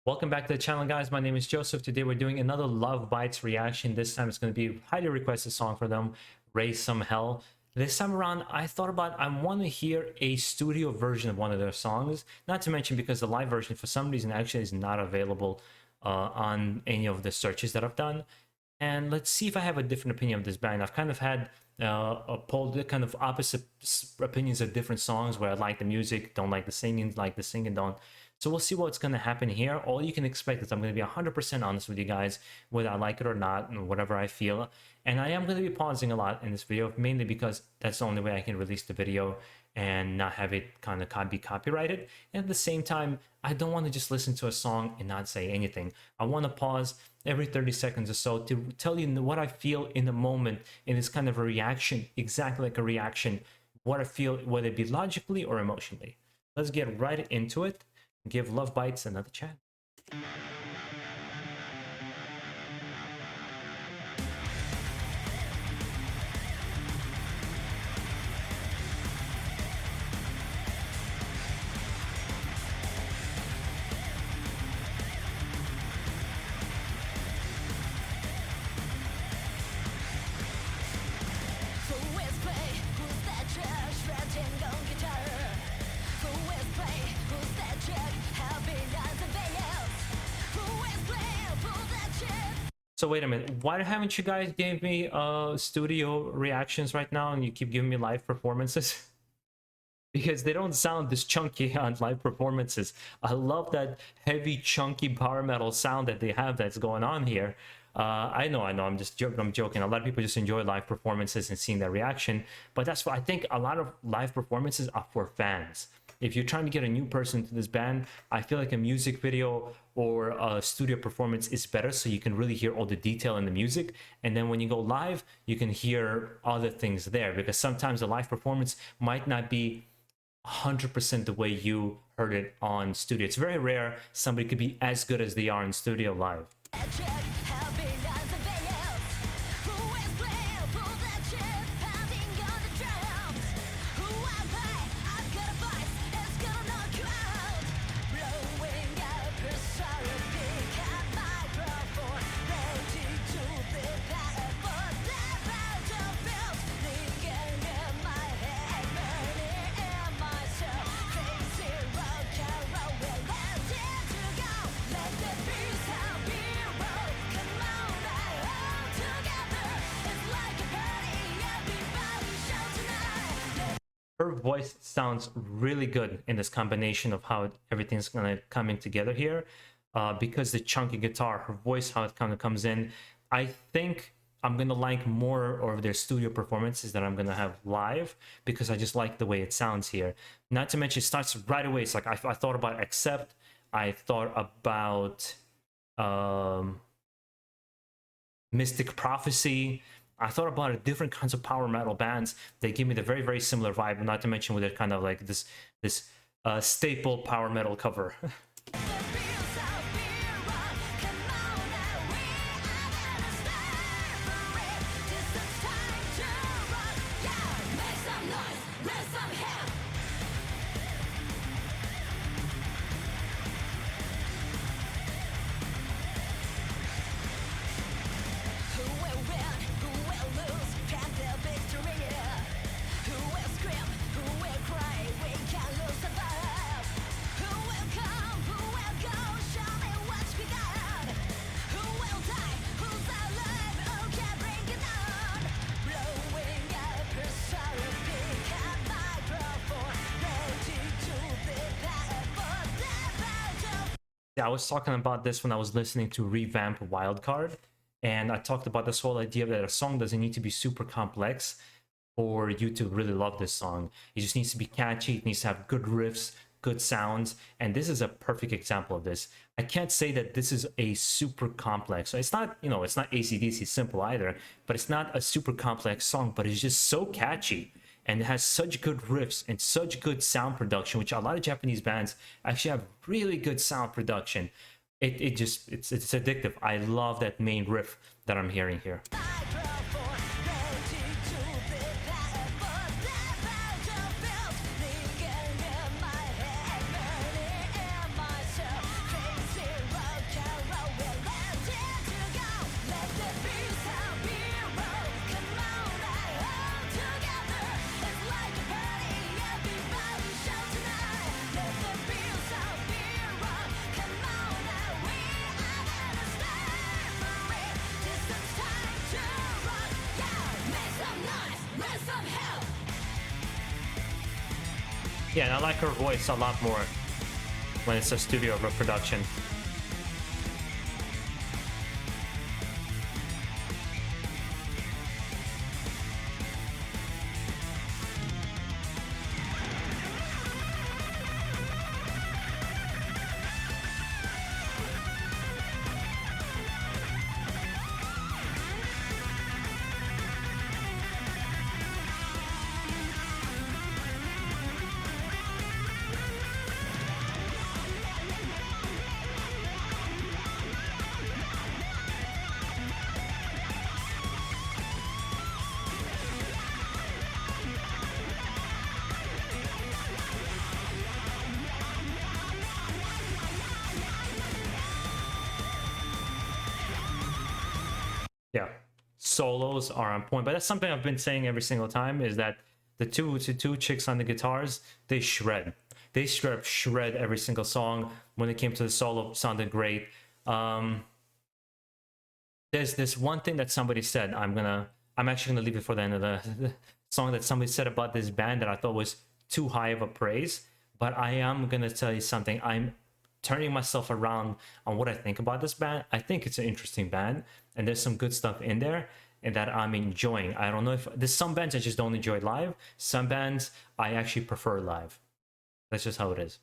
Welcome back to the channel, guys. My name is Joseph. Today we're doing another Lovebites reaction. This time it's going to be a highly requested song for them, Raise Some Hell. This time around, I thought about I want to hear a studio version of one of their songs. Not to mention because the live version, for some reason, actually is not available on any of the searches that I've done. And let's see if I have a different opinion of this band. I've kind of had a poll, kind of opposite opinions of different songs where I like the music, don't like the singing, don't. So we'll see what's going to happen here. All you can expect is I'm going to be 100% honest with you guys, whether I like it or not, and whatever I feel. And I am going to be pausing a lot in this video, mainly because that's the only way I can release the video and not have it kind of be copyrighted. And at the same time, I don't want to just listen to a song and not say anything. I want to pause every 30 seconds or so to tell you what I feel in the moment, in this kind of a reaction, exactly like a reaction, what I feel, whether it be logically or emotionally. Let's get right into it. Give Lovebites another chance. So wait a minute, why haven't you guys gave me studio reactions right now and you keep giving me live performances? Because they don't sound this chunky on live performances. I love that heavy, chunky power metal sound that they have that's going on here. I know, I'm just joking. I'm joking. A lot of people just enjoy live performances and seeing their reaction, but that's why I think a lot of live performances are for fans. If you're trying to get a new person to this band, I feel like a music video or a studio performance is better, so you can really hear all the detail in the music. And then when you go live, you can hear other things there, because sometimes the live performance might not be 100% the way you heard it on studio. It's very rare somebody could be as good as they are in studio live. Her voice sounds really good in this combination of how everything's gonna coming together here, because the chunky guitar, her voice, how it kind of comes in. I think I'm gonna like more of their studio performances that I'm gonna have live, because I just like the way it sounds here. Not to mention, it starts right away. It's like I thought about Accept, I thought about Mystic Prophecy. I thought about different kinds of power metal bands. They give me the very, very similar vibe, not to mention with it kind of like this staple power metal cover. I was talking about this when I was listening to Revamp Wildcard, and I talked about this whole idea that a song doesn't need to be super complex for you to really love this song. It just needs to be catchy, it needs to have good riffs, good sounds, and this is a perfect example of this. I can't say that this is a super complex, so it's not, you know, it's not AC/DC simple either, but it's not a super complex song, but it's just so catchy. And it has such good riffs and such good sound production, which a lot of Japanese bands actually have really good sound production. It's addictive. I love that main riff that I'm hearing here. Yeah, and I like her voice a lot more when it's a studio production. Yeah, solos are on point, but that's something I've been saying every single time, is that the two chicks on the guitars, they shred. They straight up shred every single song. When it came to the solo, sounded great. There's this one thing that somebody said. I'm actually gonna leave it for the end of the song, that somebody said about this band that I thought was too high of a praise. But I am gonna tell you something. I'm turning myself around on what I think about this band. I think it's an interesting band, and there's some good stuff in there and that I'm enjoying. I don't know if there's some bands I just don't enjoy live. Some bands I actually prefer live. That's just how it is.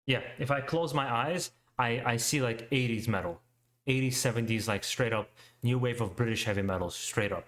Yeah, if I close my eyes, I see like 80s metal, 80s, 70s, like straight up new wave of British heavy metal, straight up.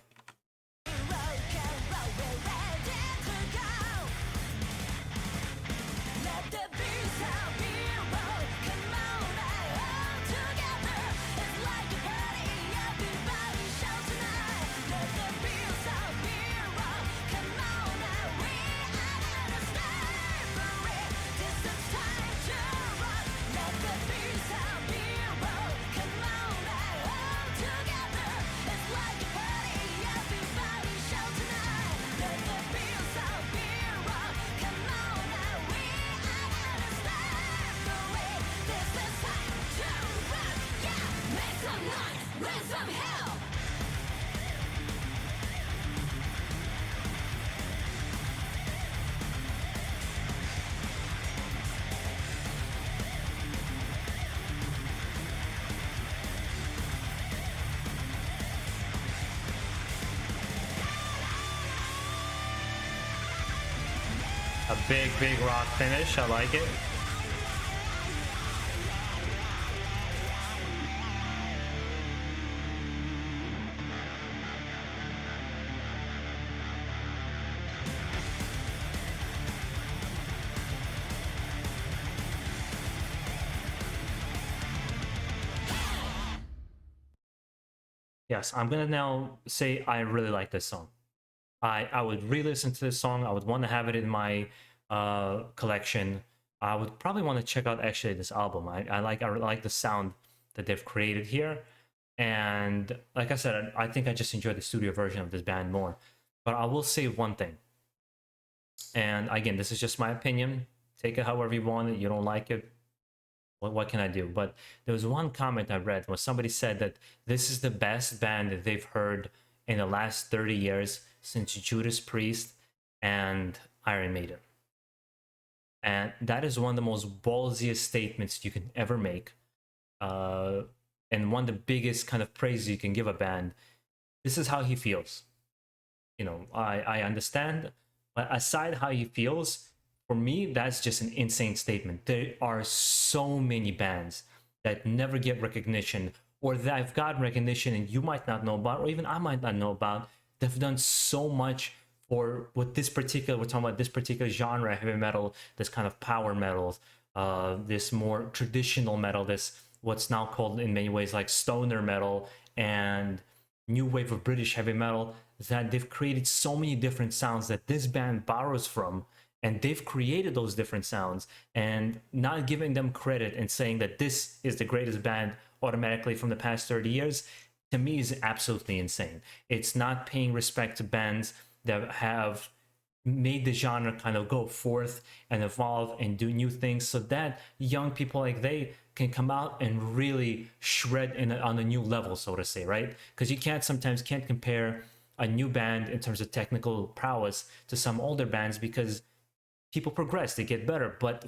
Raise some hell! A big rock finish, I like it. Yes, I'm gonna now say I really like this song. I would re-listen to this song. I would want to have it in my collection. I would probably want to check out actually this album. I like the sound that they've created here. And like I said, I think I just enjoy the studio version of this band more. But I will say one thing. And again, this is just my opinion. Take it however you want it. You don't like it, what can I do? But there was one comment I read where somebody said that this is the best band that they've heard in the last 30 years since Judas Priest and Iron Maiden. And that is one of the most ballsiest statements you can ever make. And one of the biggest kind of praise you can give a band. This is how he feels. You know, I understand, but aside how he feels, for me, that's just an insane statement. There are so many bands that never get recognition or that I've gotten recognition and you might not know about, or even I might not know about. They've done so much for what this particular, we're talking about this particular genre, heavy metal, this kind of power metal, this more traditional metal, this what's now called in many ways like stoner metal and new wave of British heavy metal, that they've created so many different sounds that this band borrows from, and they've created those different sounds, and not giving them credit and saying that this is the greatest band automatically from the past 30 years, to me is absolutely insane. It's not paying respect to bands that have made the genre kind of go forth and evolve and do new things, so that young people like they can come out and really shred on a new level, so to say, right? Because you sometimes can't compare a new band in terms of technical prowess to some older bands, because people progress, they get better, but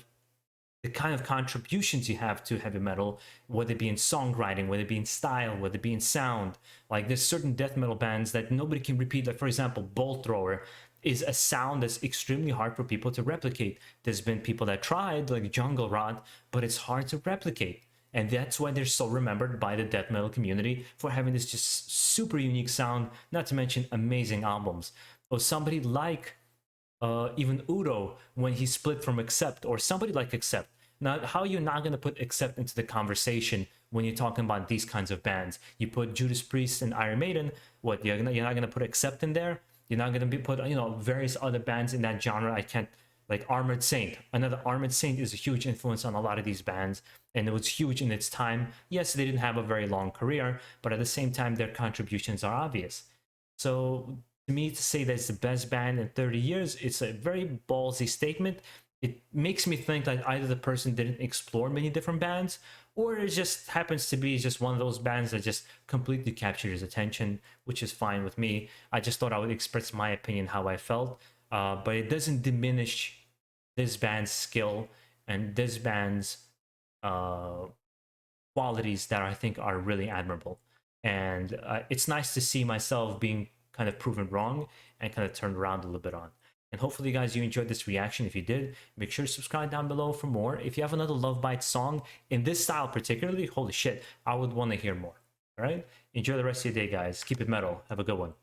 the kind of contributions you have to heavy metal, whether it be in songwriting, whether it be in style, whether it be in sound, like there's certain death metal bands that nobody can repeat. Like for example, Bolt Thrower is a sound that's extremely hard for people to replicate. There's been people that tried, like Jungle Rot, but it's hard to replicate. And that's why they're so remembered by the death metal community, for having this just super unique sound, not to mention amazing albums. Or somebody like even Udo, when he split from Accept, or somebody like Accept. Now, how are you not going to put Accept into the conversation when you're talking about these kinds of bands? You put Judas Priest and Iron Maiden, what, you're not going to put Accept in there? You're not going to put, you know, various other bands in that genre. I can't, like Armored Saint. Another Armored Saint is a huge influence on a lot of these bands, and it was huge in its time. Yes, they didn't have a very long career, but at the same time, their contributions are obvious. So to me, to say that it's the best band in 30 years, it's a very ballsy statement. It makes me think that either the person didn't explore many different bands, or it just happens to be just one of those bands that just completely captured his attention, which is fine with me. I just thought I would express my opinion, how I felt, but it doesn't diminish this band's skill and this band's qualities that I think are really admirable. And it's nice to see myself being kind of proven wrong and kind of turned around a little bit on. And hopefully, guys, you enjoyed this reaction. If you did, make sure to subscribe down below for more. If you have another Lovebites song in this style particularly, holy shit, I would want to hear more. All right? Enjoy the rest of your day, guys. Keep it metal. Have a good one.